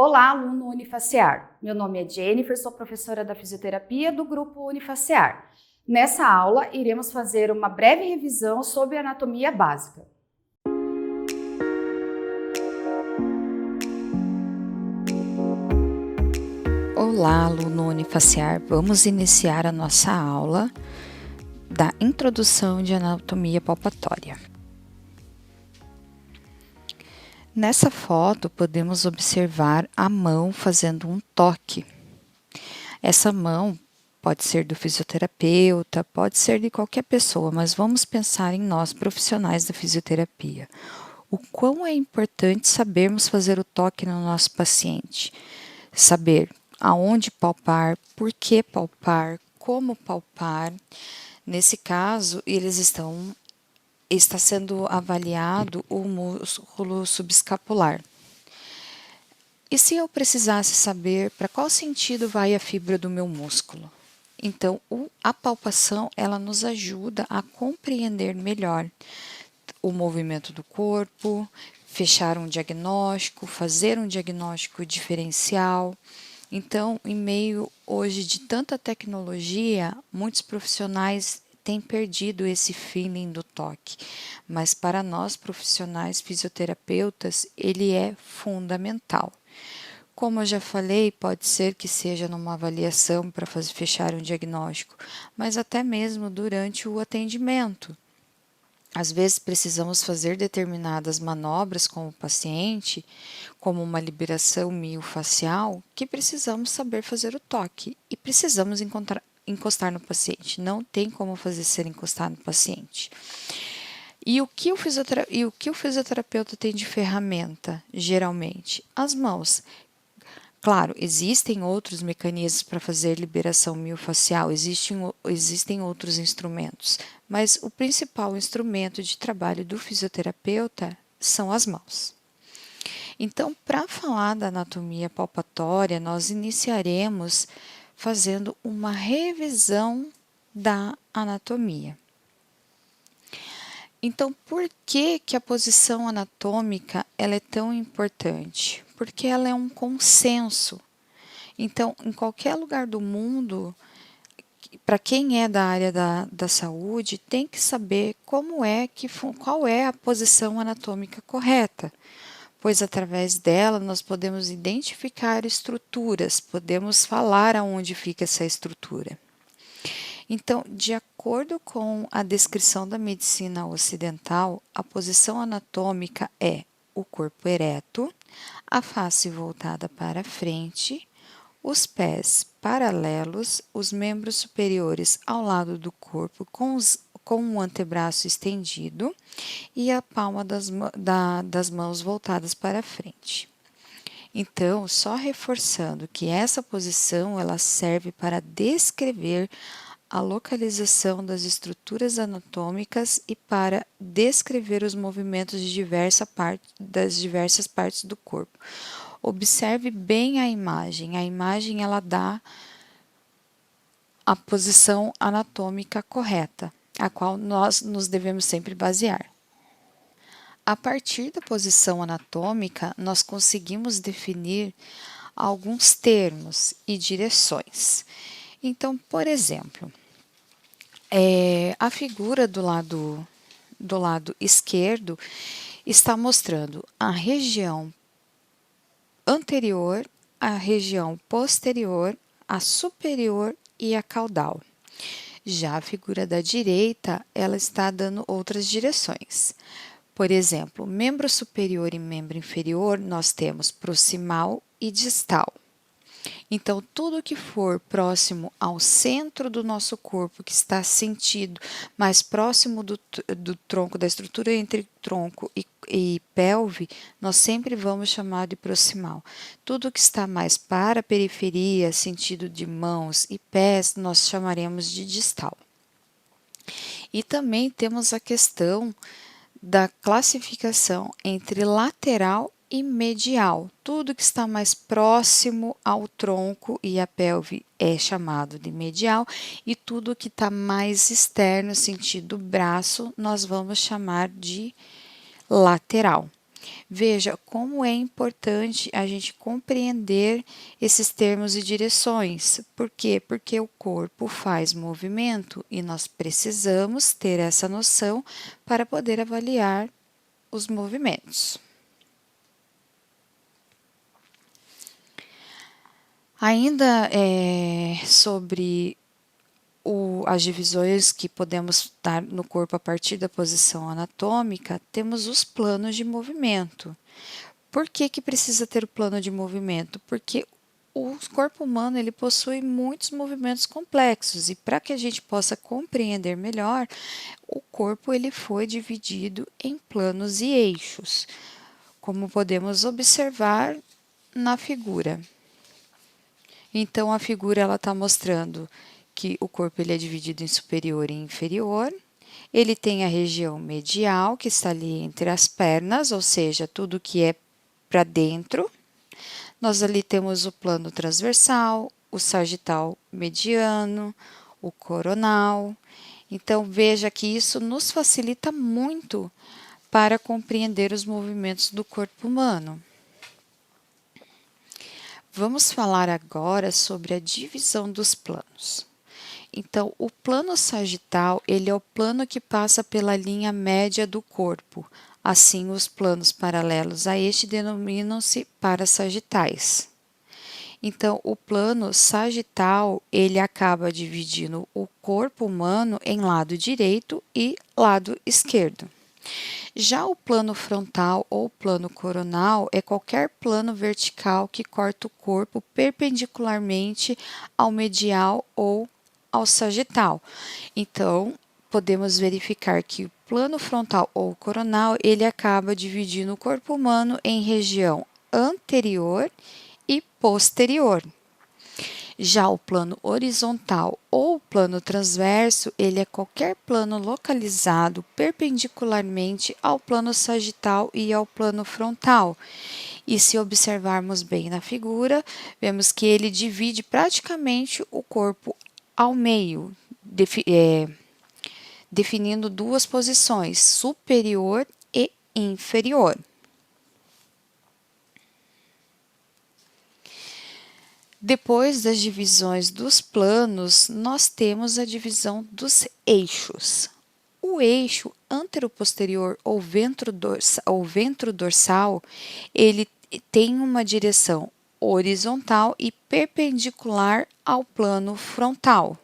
Olá, aluno Unifacear. Meu nome é Jennifer, sou professora da fisioterapia do grupo Unifacear. Nessa aula, iremos fazer uma breve revisão sobre a anatomia básica. Olá, aluno Unifacear. Vamos iniciar a nossa aula da introdução de anatomia palpatória. Nessa foto, podemos observar a mão fazendo um toque. Essa mão pode ser do fisioterapeuta, pode ser de qualquer pessoa, mas vamos pensar em nós, profissionais da fisioterapia. O quão é importante sabermos fazer o toque no nosso paciente. Saber aonde palpar, por que palpar, como palpar. Nesse caso, está sendo avaliado o músculo subescapular. E se eu precisasse saber para qual sentido vai a fibra do meu músculo? Então, a palpação, ela nos ajuda a compreender melhor o movimento do corpo, fechar um diagnóstico, fazer um diagnóstico diferencial. Então, em meio hoje de tanta tecnologia, muitos profissionais têm perdido esse feeling do toque, mas para nós profissionais fisioterapeutas, ele é fundamental. Como eu já falei, pode ser que seja numa avaliação para fechar um diagnóstico, mas até mesmo durante o atendimento. Às vezes precisamos fazer determinadas manobras com o paciente, como uma liberação miofascial, que precisamos saber fazer o toque e precisamos encostar no paciente. Não tem como fazer ser encostado no paciente. E o que o fisioterapeuta tem de ferramenta, geralmente? As mãos. Claro, existem outros mecanismos para fazer liberação miofascial, existem outros instrumentos, mas o principal instrumento de trabalho do fisioterapeuta são as mãos. Então, para falar da anatomia palpatória, nós iniciaremos fazendo uma revisão da anatomia. Então, por que a posição anatômica ela é tão importante? Porque ela é um consenso. Então, em qualquer lugar do mundo, para quem é da área da saúde, tem que saber qual é a posição anatômica correta, pois através dela nós podemos identificar estruturas, podemos falar aonde fica essa estrutura. Então, de acordo com a descrição da medicina ocidental, a posição anatômica é o corpo ereto, a face voltada para frente, os pés paralelos, os membros superiores ao lado do corpo com o antebraço estendido e a palma das mãos voltadas para frente. Então, só reforçando que essa posição ela serve para descrever a localização das estruturas anatômicas e para descrever os movimentos das diversas partes do corpo. Observe bem a imagem ela dá a posição anatômica correta, a qual nós nos devemos sempre basear. A partir da posição anatômica, nós conseguimos definir alguns termos e direções. Então, por exemplo, a figura do lado esquerdo está mostrando a região anterior, a região posterior, a superior e a caudal. Já a figura da direita, ela está dando outras direções. Por exemplo, membro superior e membro inferior, nós temos proximal e distal. Então, tudo que for próximo ao centro do nosso corpo, que está sentido mais próximo do tronco, da estrutura entre tronco e pelve, nós sempre vamos chamar de proximal. Tudo que está mais para a periferia, sentido de mãos e pés, nós chamaremos de distal. E também temos a questão da classificação entre lateral e medial. Tudo que está mais próximo ao tronco e à pelve é chamado de medial, e tudo que está mais externo, sentido braço, nós vamos chamar de lateral. Veja como é importante a gente compreender esses termos e direções. Por quê? Porque o corpo faz movimento e nós precisamos ter essa noção para poder avaliar os movimentos. Ainda sobre as divisões que podemos dar no corpo a partir da posição anatômica, temos os planos de movimento. Por que precisa ter o plano de movimento? Porque o corpo humano ele possui muitos movimentos complexos e para que a gente possa compreender melhor, o corpo ele foi dividido em planos e eixos, como podemos observar na figura. Então, a figura ela está mostrando que o corpo ele é dividido em superior e inferior. Ele tem a região medial, que está ali entre as pernas, ou seja, tudo que é para dentro. Nós ali temos o plano transversal, o sagital mediano, o coronal. Então, veja que isso nos facilita muito para compreender os movimentos do corpo humano. Vamos falar agora sobre a divisão dos planos. Então, o plano sagital, ele é o plano que passa pela linha média do corpo. Assim, os planos paralelos a este denominam-se parasagitais. Então, o plano sagital, ele acaba dividindo o corpo humano em lado direito e lado esquerdo. Já o plano frontal ou plano coronal é qualquer plano vertical que corta o corpo perpendicularmente ao medial ou ao sagital. Então, podemos verificar que o plano frontal ou coronal, ele acaba dividindo o corpo humano em região anterior e posterior. Já o plano horizontal ou plano transverso, ele é qualquer plano localizado perpendicularmente ao plano sagital e ao plano frontal. E se observarmos bem na figura, vemos que ele divide praticamente o corpo ao meio, definindo duas posições, superior e inferior. Depois das divisões dos planos, nós temos a divisão dos eixos. O eixo antero-posterior ou ventro-dorsal, ele tem uma direção horizontal e perpendicular ao plano frontal.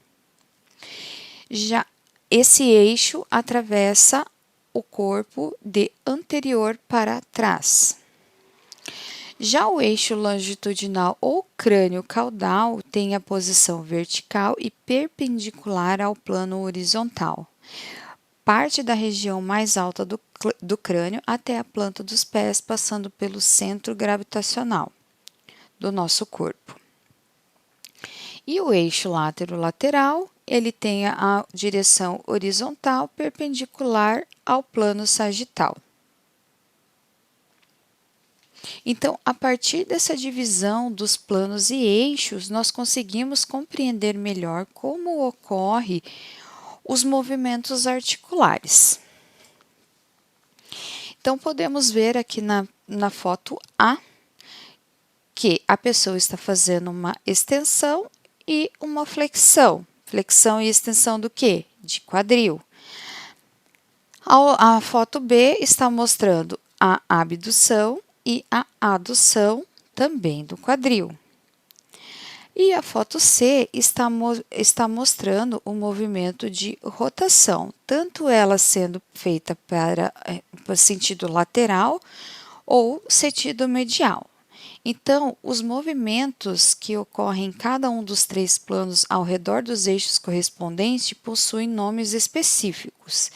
Já esse eixo atravessa o corpo de anterior para trás. Já o eixo longitudinal ou crânio caudal tem a posição vertical e perpendicular ao plano horizontal. Parte da região mais alta do crânio até a planta dos pés, passando pelo centro gravitacional do nosso corpo. E o eixo látero-lateral, ele tem a direção horizontal perpendicular ao plano sagital. Então, a partir dessa divisão dos planos e eixos, nós conseguimos compreender melhor como ocorre os movimentos articulares. Então, podemos ver aqui na foto A que a pessoa está fazendo uma extensão e uma flexão. Flexão e extensão do quê? De quadril. A foto B está mostrando a abdução e a adução também do quadril. E a foto C está mostrando o movimento de rotação, tanto ela sendo feita para sentido lateral ou sentido medial. Então, os movimentos que ocorrem em cada um dos três planos ao redor dos eixos correspondentes possuem nomes específicos.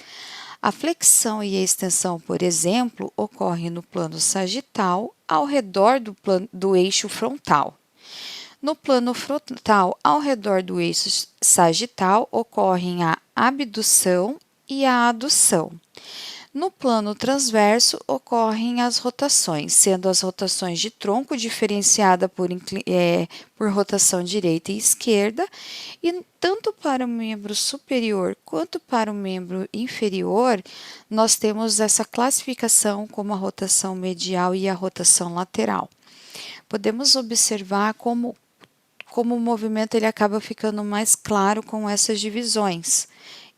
A flexão e a extensão, por exemplo, ocorrem no plano sagital ao redor do eixo frontal. No plano frontal, ao redor do eixo sagital, ocorrem a abdução e a adução. No plano transverso ocorrem as rotações, sendo as rotações de tronco diferenciada por rotação direita e esquerda, e tanto para o membro superior quanto para o membro inferior, nós temos essa classificação como a rotação medial e a rotação lateral. Podemos observar como o movimento ele acaba ficando mais claro com essas divisões.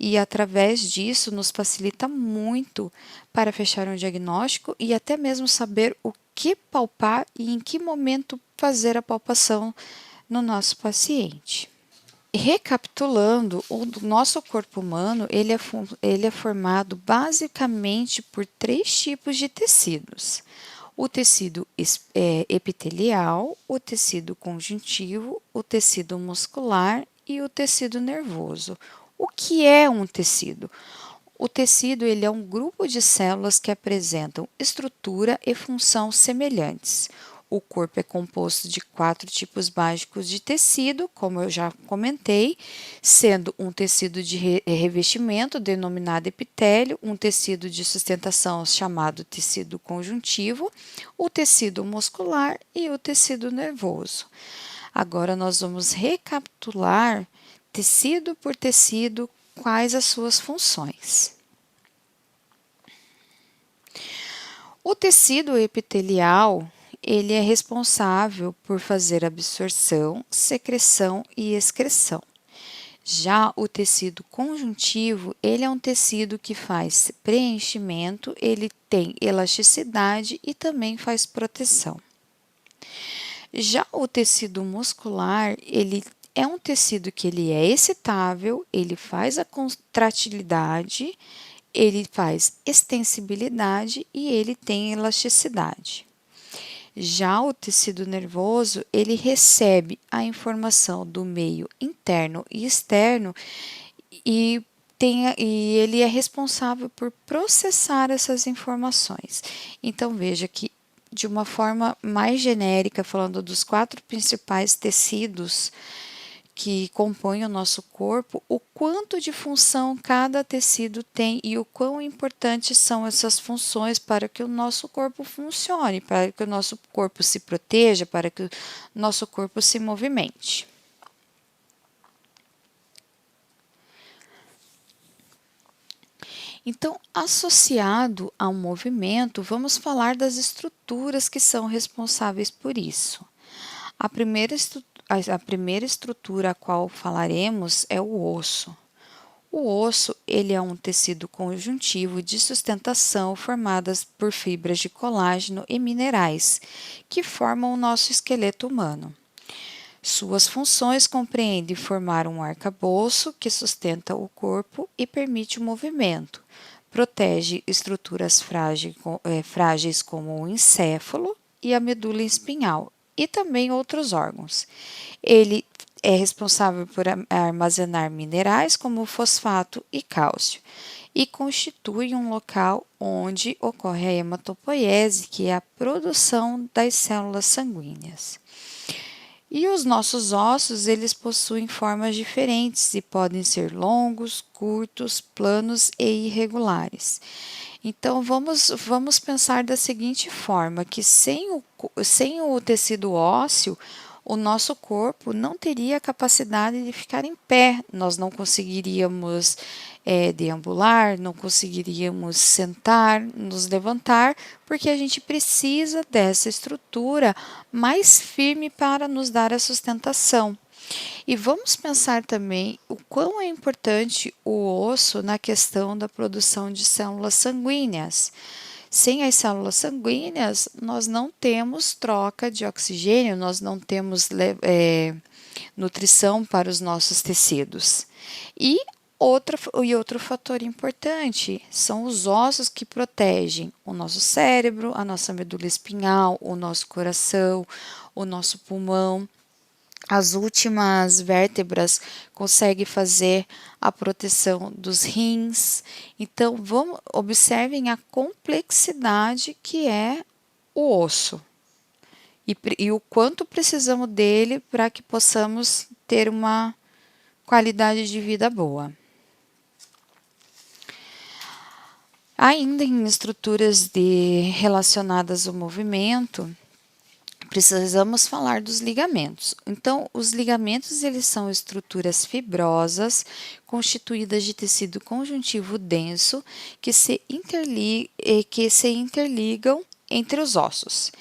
E através disso nos facilita muito para fechar um diagnóstico e até mesmo saber o que palpar e em que momento fazer a palpação no nosso paciente. Recapitulando, o nosso corpo humano ele é formado basicamente por 3 tipos de tecidos. O tecido epitelial, o tecido conjuntivo, o tecido muscular e o tecido nervoso. O que é um tecido? O tecido ele é um grupo de células que apresentam estrutura e função semelhantes. O corpo é composto de 4 tipos básicos de tecido, como eu já comentei, sendo um tecido de revestimento, denominado epitélio, um tecido de sustentação, chamado tecido conjuntivo, o tecido muscular e o tecido nervoso. Agora, nós vamos recapitular, tecido por tecido, quais as suas funções. O tecido epitelial ele é responsável por fazer absorção, secreção e excreção. Já o tecido conjuntivo, ele é um tecido que faz preenchimento, ele tem elasticidade e também faz proteção. Já o tecido muscular, ele é um tecido que ele é excitável, ele faz a contratilidade, ele faz extensibilidade e ele tem elasticidade. Já o tecido nervoso, ele recebe a informação do meio interno e externo e ele é responsável por processar essas informações. Então, veja que, de uma forma mais genérica, falando dos 4 principais tecidos que compõem o nosso corpo, o quanto de função cada tecido tem e o quão importantes são essas funções para que o nosso corpo funcione, para que o nosso corpo se proteja, para que o nosso corpo se movimente. Então, associado ao movimento, vamos falar das estruturas que são responsáveis por isso. A primeira estrutura a qual falaremos é o osso. O osso ele é um tecido conjuntivo de sustentação formadas por fibras de colágeno e minerais, que formam o nosso esqueleto humano. Suas funções compreendem formar um arcabouço que sustenta o corpo e permite o movimento, protege estruturas frágeis como o encéfalo e a medula espinhal, e também outros órgãos. Ele é responsável por armazenar minerais como fosfato e cálcio e constitui um local onde ocorre a hematopoiese, que é a produção das células sanguíneas. E os nossos ossos, eles possuem formas diferentes e podem ser longos, curtos, planos e irregulares. Então, vamos pensar da seguinte forma, que sem o tecido ósseo, o nosso corpo não teria a capacidade de ficar em pé, nós não conseguiríamos deambular, não conseguiríamos sentar, nos levantar, porque a gente precisa dessa estrutura mais firme para nos dar a sustentação. E vamos pensar também o quão é importante o osso na questão da produção de células sanguíneas. Sem as células sanguíneas, nós não temos troca de oxigênio, nós não temos nutrição para os nossos tecidos. E outro fator importante são os ossos que protegem o nosso cérebro, a nossa medula espinhal, o nosso coração, o nosso pulmão. As últimas vértebras conseguem fazer a proteção dos rins. Então, observem a complexidade que é o osso e o quanto precisamos dele para que possamos ter uma qualidade de vida boa. Ainda em estruturas relacionadas ao movimento, precisamos falar dos ligamentos. Então, os ligamentos eles são estruturas fibrosas constituídas de tecido conjuntivo denso que se interligam entre os ossos.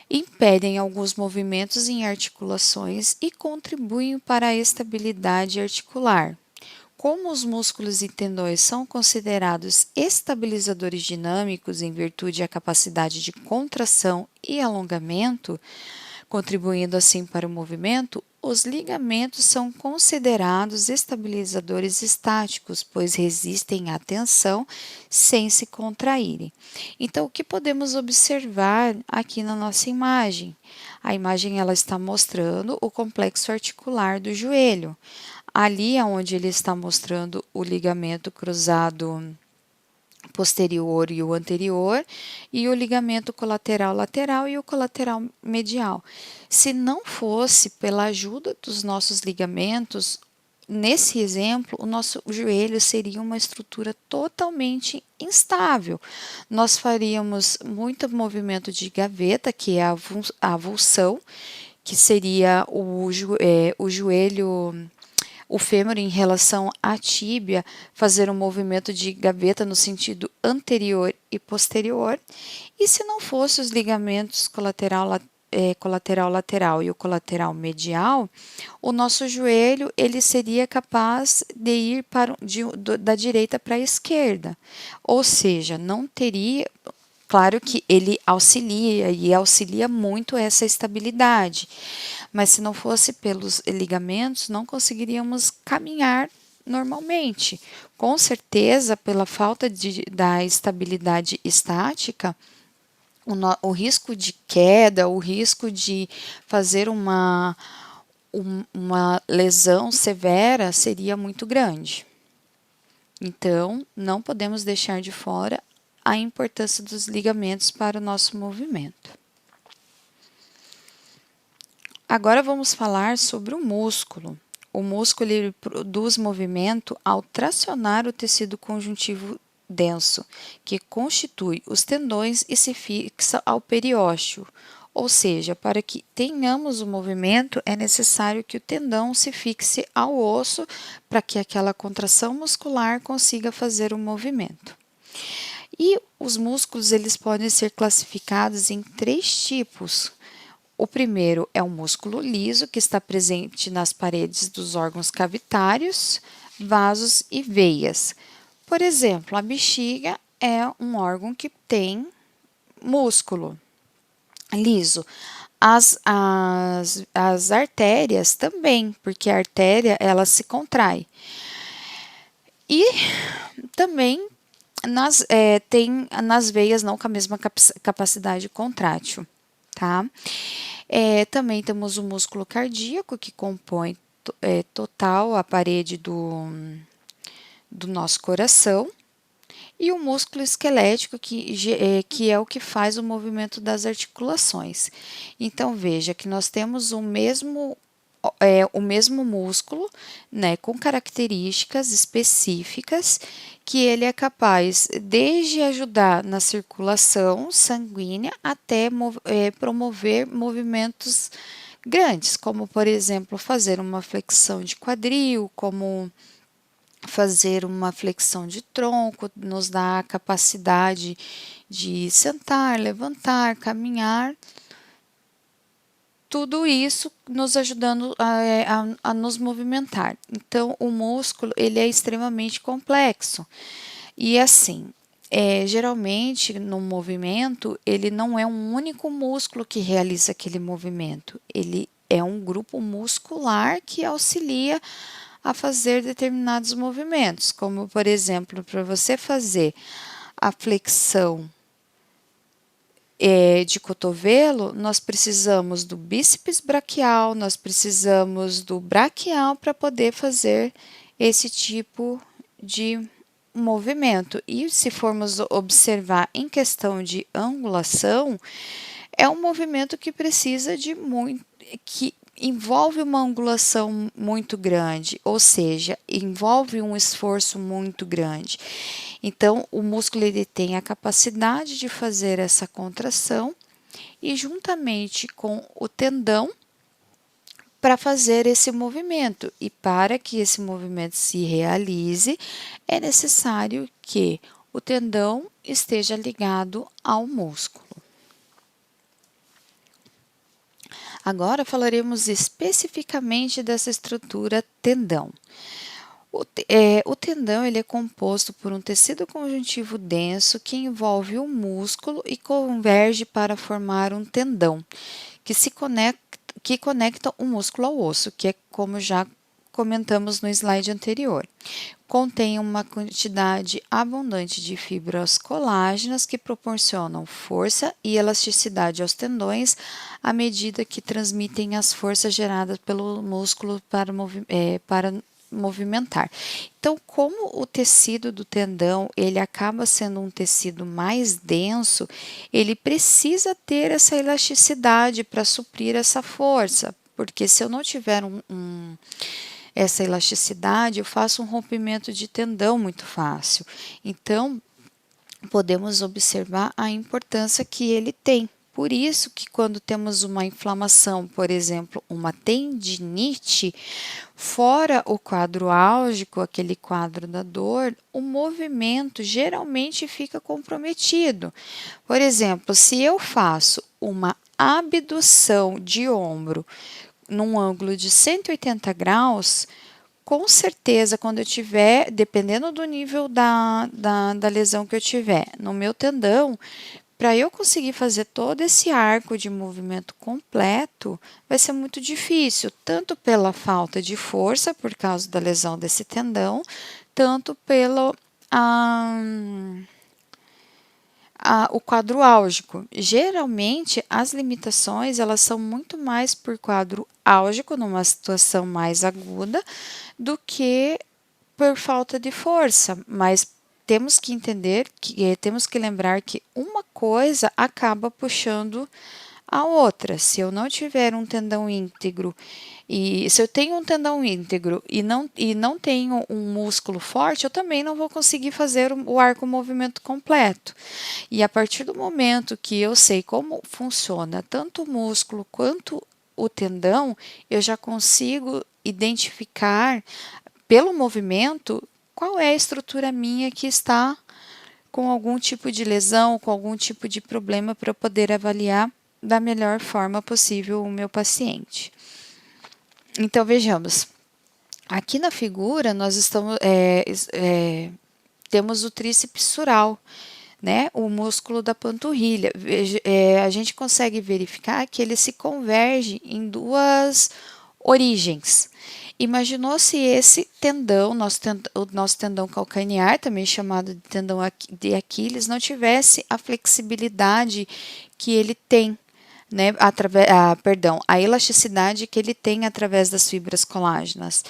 Impedem alguns movimentos em articulações e contribuem para a estabilidade articular. Como os músculos e tendões são considerados estabilizadores dinâmicos em virtude da capacidade de contração e alongamento, contribuindo assim para o movimento, os ligamentos são considerados estabilizadores estáticos, pois resistem à tensão sem se contraírem. Então, o que podemos observar aqui na nossa imagem? A imagem ela está mostrando o complexo articular do joelho. Ali é onde ele está mostrando o ligamento cruzado posterior e o anterior, e o ligamento colateral lateral e o colateral medial. Se não fosse pela ajuda dos nossos ligamentos, nesse exemplo, o nosso joelho seria uma estrutura totalmente instável. Nós faríamos muito movimento de gaveta, que é a avulsão, que seria o joelho, o fêmur em relação à tíbia, fazer um movimento de gaveta no sentido anterior e posterior. E se não fosse os ligamentos colateral lateral e o colateral medial, o nosso joelho ele seria capaz de ir da direita para a esquerda, ou seja, não teria. Claro que ele auxilia muito essa estabilidade, mas se não fosse pelos ligamentos, não conseguiríamos caminhar normalmente. Com certeza, pela falta da estabilidade estática, o risco de queda, o risco de fazer uma lesão severa seria muito grande. Então, não podemos deixar de fora a importância dos ligamentos para o nosso movimento. Agora vamos falar sobre o músculo. O músculo ele produz movimento ao tracionar o tecido conjuntivo denso, que constitui os tendões e se fixa ao periósteo. Ou seja, para que tenhamos o movimento, é necessário que o tendão se fixe ao osso para que aquela contração muscular consiga fazer o movimento. E os músculos eles podem ser classificados em 3 tipos. O primeiro é o músculo liso, que está presente nas paredes dos órgãos cavitários, vasos e veias. Por exemplo, a bexiga é um órgão que tem músculo liso. As artérias também, porque a artéria ela se contrai. E também tem nas veias não com a mesma capacidade contrátil, tá? Também temos o músculo cardíaco, que compõe total a parede do nosso coração, e o músculo esquelético, que é o que faz o movimento das articulações. Então, veja que nós temos o mesmo músculo, né, com características específicas, que ele é capaz desde ajudar na circulação sanguínea até promover movimentos grandes, como, por exemplo, fazer uma flexão de quadril, como fazer uma flexão de tronco, nos dá a capacidade de sentar, levantar, caminhar. Tudo isso nos ajudando a nos movimentar. Então, o músculo ele é extremamente complexo. E assim, geralmente no movimento, ele não é um único músculo que realiza aquele movimento. Ele é um grupo muscular que auxilia a fazer determinados movimentos. Como, por exemplo, para você fazer a flexão de cotovelo, nós precisamos do bíceps braquial, nós precisamos do braquial para poder fazer esse tipo de movimento. E se formos observar em questão de angulação, é um movimento que precisa de muito, que envolve uma angulação muito grande, ou seja, envolve um esforço muito grande. Então, o músculo ele tem a capacidade de fazer essa contração e juntamente com o tendão para fazer esse movimento. E para que esse movimento se realize, é necessário que o tendão esteja ligado ao músculo. Agora falaremos especificamente dessa estrutura tendão. O tendão ele é composto por um tecido conjuntivo denso que envolve o músculo e converge para formar um tendão, que conecta o músculo ao osso, que é como já comentamos no slide anterior. Contém uma quantidade abundante de fibras colágenas que proporcionam força e elasticidade aos tendões à medida que transmitem as forças geradas pelo músculo para movimentar. Então, como o tecido do tendão ele acaba sendo um tecido mais denso, ele precisa ter essa elasticidade para suprir essa força, porque se eu não tiver essa elasticidade, eu faço um rompimento de tendão muito fácil. Então, podemos observar a importância que ele tem. Por isso que quando temos uma inflamação, por exemplo, uma tendinite, fora o quadro álgico, aquele quadro da dor, o movimento geralmente fica comprometido. Por exemplo, se eu faço uma abdução de ombro num ângulo de 180 graus, com certeza, quando eu tiver, dependendo do nível da lesão que eu tiver no meu tendão, para eu conseguir fazer todo esse arco de movimento completo, vai ser muito difícil, tanto pela falta de força, por causa da lesão desse tendão, tanto pelo o quadro álgico. Geralmente, as limitações elas são muito mais por quadro álgico, numa situação mais aguda, do que por falta de força, mas temos que entender temos que lembrar que uma coisa acaba puxando a outra. Se eu não tiver um tendão íntegro e se eu tenho um tendão íntegro e não tenho um músculo forte, eu também não vou conseguir fazer o arco movimento completo. E a partir do momento que eu sei como funciona tanto o músculo quanto o tendão, eu já consigo identificar pelo movimento qual é a estrutura minha que está com algum tipo de lesão, com algum tipo de problema para eu poder avaliar da melhor forma possível o meu paciente. Então, vejamos. Aqui na figura, nós temos o tríceps sural, né? O músculo da panturrilha. A gente consegue verificar que ele se converge em duas origens. Imaginou se esse tendão, o nosso tendão calcanear, também chamado de tendão de Aquiles, não tivesse a flexibilidade que ele tem, né, a elasticidade que ele tem através das fibras colágenas.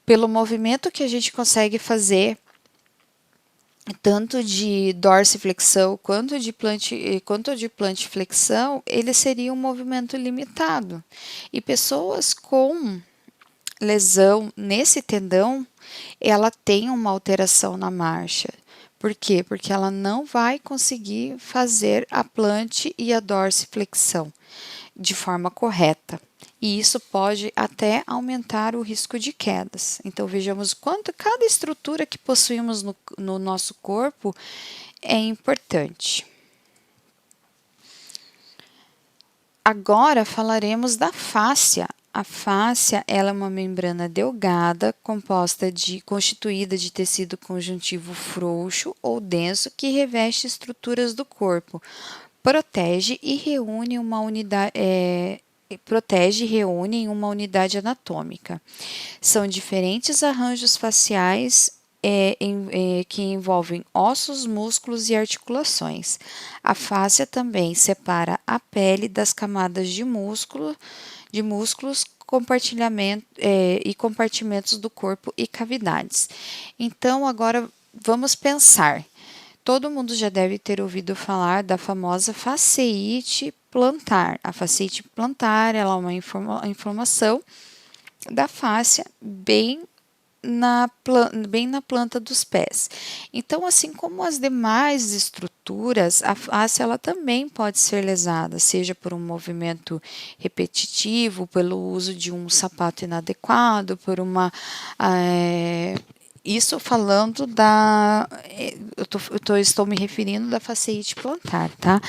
Pelo movimento que a gente consegue fazer, tanto de dorsiflexão quanto de plantiflexão, ele seria um movimento limitado. E pessoas com lesão nesse tendão, ela tem uma alteração na marcha. Por quê? Porque ela não vai conseguir fazer a plante e a dorsiflexão de forma correta. E isso pode até aumentar o risco de quedas. Então, vejamos quanto cada estrutura que possuímos no nosso corpo é importante. Agora falaremos da fáscia. A fáscia ela é uma membrana delgada constituída de tecido conjuntivo frouxo ou denso que reveste estruturas do corpo, protege e reúne em uma unidade anatômica. São diferentes arranjos faciais que envolvem ossos, músculos e articulações. A fáscia também separa a pele das camadas de músculos, e compartimentos do corpo e cavidades. Então, agora vamos pensar. Todo mundo já deve ter ouvido falar da famosa fasciite plantar. A fasciite plantar, ela é uma inflamação da fáscia bem na planta dos pés. Então, assim como as demais estruturas, a face ela também pode ser lesada, seja por um movimento repetitivo, pelo uso de um sapato inadequado, por uma isso falando estou me referindo da fasciite plantar, tá?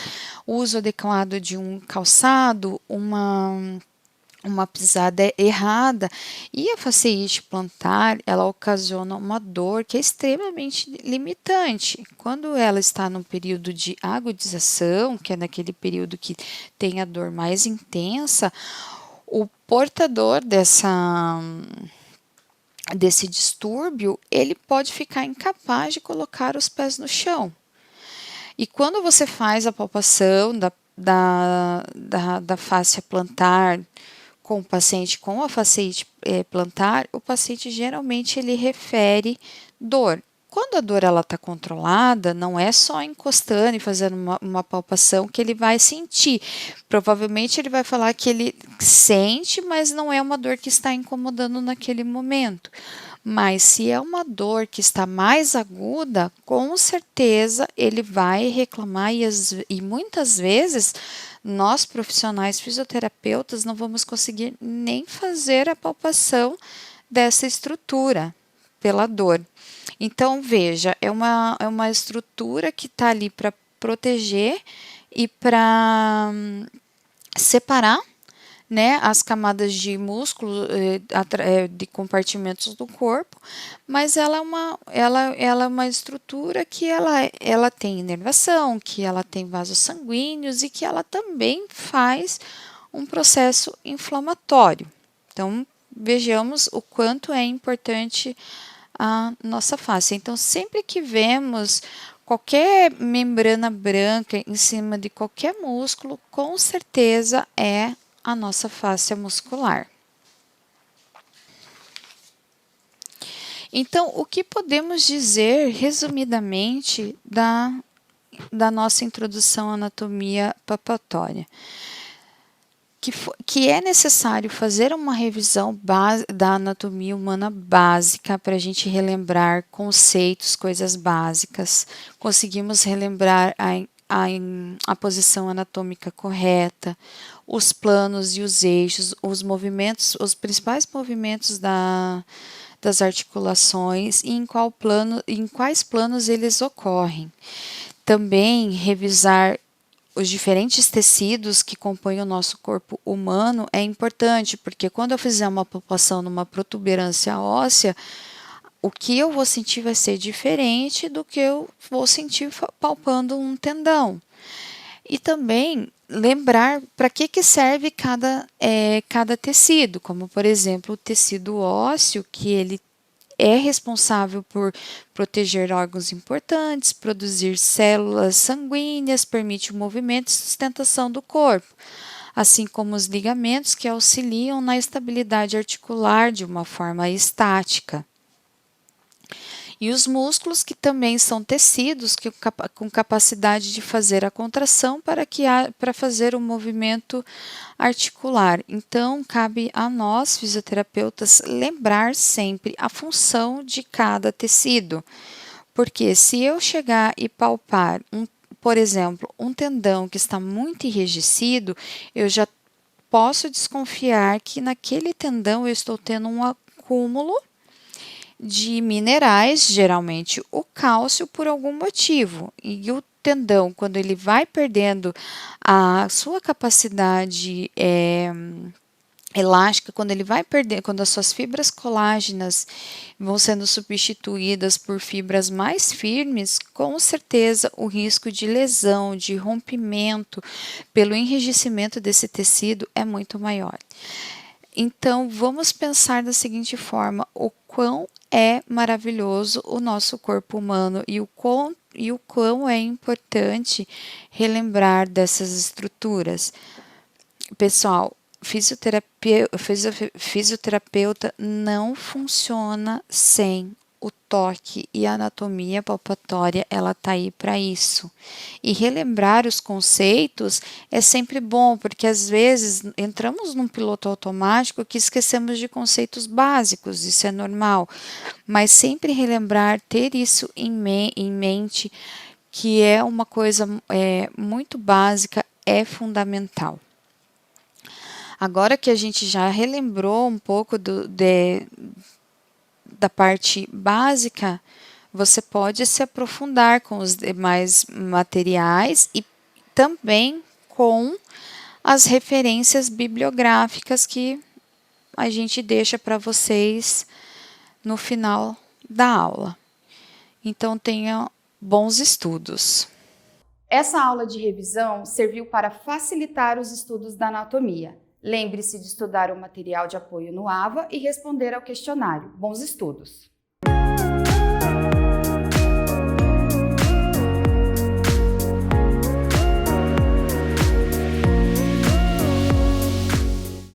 O uso adequado de um calçado, uma pisada errada, e a fasciite plantar, ela ocasiona uma dor que é extremamente limitante. Quando ela está no período de agudização, que é naquele período que tem a dor mais intensa, o portador desse distúrbio, ele pode ficar incapaz de colocar os pés no chão. E quando você faz a palpação da fáscia plantar com o paciente com a fasciite plantar, o paciente geralmente ele refere dor. Quando a dor está controlada, não é só encostando e fazendo uma palpação que ele vai sentir. Provavelmente ele vai falar que ele sente, mas não é uma dor que está incomodando naquele momento. Mas se é uma dor que está mais aguda, com certeza ele vai reclamar e muitas vezes nós profissionais fisioterapeutas não vamos conseguir nem fazer a palpação dessa estrutura pela dor. Então, veja, é uma estrutura que está ali para proteger e para separar, né, as camadas de músculo de compartimentos do corpo, mas ela é uma estrutura que ela tem inervação, que ela tem vasos sanguíneos e que ela também faz um processo inflamatório. Então, vejamos o quanto é importante a nossa face. Então, sempre que vemos qualquer membrana branca em cima de qualquer músculo, com certeza é a nossa fáscia muscular. Então, o que podemos dizer, resumidamente, da nossa introdução à anatomia palpatória? Que é necessário fazer uma revisão da anatomia humana básica para a gente relembrar conceitos, coisas básicas, conseguimos relembrar a posição anatômica correta, os planos e os eixos, os movimentos, os principais movimentos das articulações e em quais planos eles ocorrem. Também revisar os diferentes tecidos que compõem o nosso corpo humano é importante, porque quando eu fizer uma palpação numa protuberância óssea, o que eu vou sentir vai ser diferente do que eu vou sentir palpando um tendão. E também lembrar para que serve cada tecido, como por exemplo o tecido ósseo, que ele é responsável por proteger órgãos importantes, produzir células sanguíneas, permite o movimento e sustentação do corpo, assim como os ligamentos que auxiliam na estabilidade articular de uma forma estática. E os músculos, que também são tecidos com capacidade de fazer a contração para fazer o movimento articular. Então, cabe a nós, fisioterapeutas, lembrar sempre a função de cada tecido. Porque se eu chegar e palpar, por exemplo, um tendão que está muito enrijecido, eu já posso desconfiar que naquele tendão eu estou tendo um acúmulo de minerais, geralmente o cálcio, por algum motivo. E o tendão, quando ele vai perdendo a sua capacidade elástica, quando ele vai perder, quando as suas fibras colágenas vão sendo substituídas por fibras mais firmes, com certeza o risco de lesão, de rompimento pelo enrijecimento desse tecido é muito maior. Então, vamos pensar da seguinte forma: o quão é maravilhoso o nosso corpo humano e o quão é importante relembrar dessas estruturas. Pessoal, fisioterapeuta não funciona sem o toque e a anatomia palpatória, ela tá aí para isso. E relembrar os conceitos é sempre bom, porque às vezes entramos num piloto automático que esquecemos de conceitos básicos, isso é normal, mas sempre relembrar, ter isso em mente, que é uma coisa muito básica, é fundamental. Agora que a gente já relembrou um pouco da parte básica, você pode se aprofundar com os demais materiais e também com as referências bibliográficas que a gente deixa para vocês no final da aula. Então, tenha bons estudos. Essa aula de revisão serviu para facilitar os estudos da anatomia. Lembre-se de estudar o material de apoio no AVA e responder ao questionário. Bons estudos!